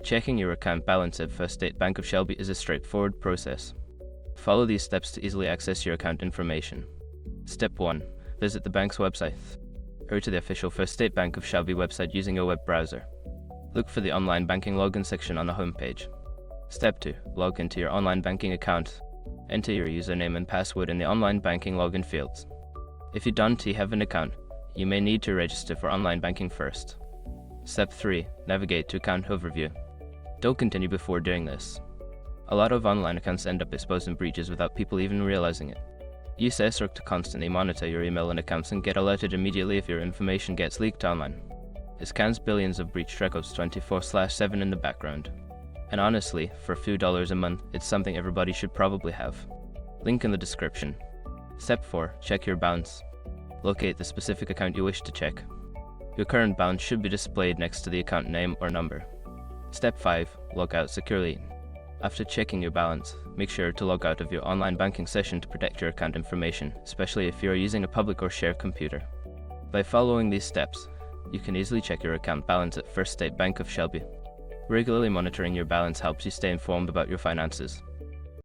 Checking your account balance at First State Bank of Shelby is a straightforward process. Follow these steps to easily access your account information. Step 1. Visit the bank's website. Or to the official First State Bank of Shelby website using your web browser. Look for the online banking login section on the homepage. Step 2. Log into your online banking account. Enter your username and password in the online banking login fields. If you don't have an account, you may need to register for online banking first. Step 3. Navigate to account overview. Don't continue before doing this. A lot of online accounts end up exposing breaches without people even realizing it. Use SROC to constantly monitor your email and accounts and get alerted immediately if your information gets leaked online. It scans billions of breached records 24/7 in the background. And honestly, for a few dollars a month, it's something everybody should probably have. Link in the description. Step 4. Check your balance. Locate the specific account you wish to check. Your current balance should be displayed next to the account name or number. Step 5. Log out securely. After checking your balance, make sure to log out of your online banking session to protect your account information, especially if you are using a public or shared computer. By following these steps, you can easily check your account balance at First State Bank of Shelby. Regularly monitoring your balance helps you stay informed about your finances.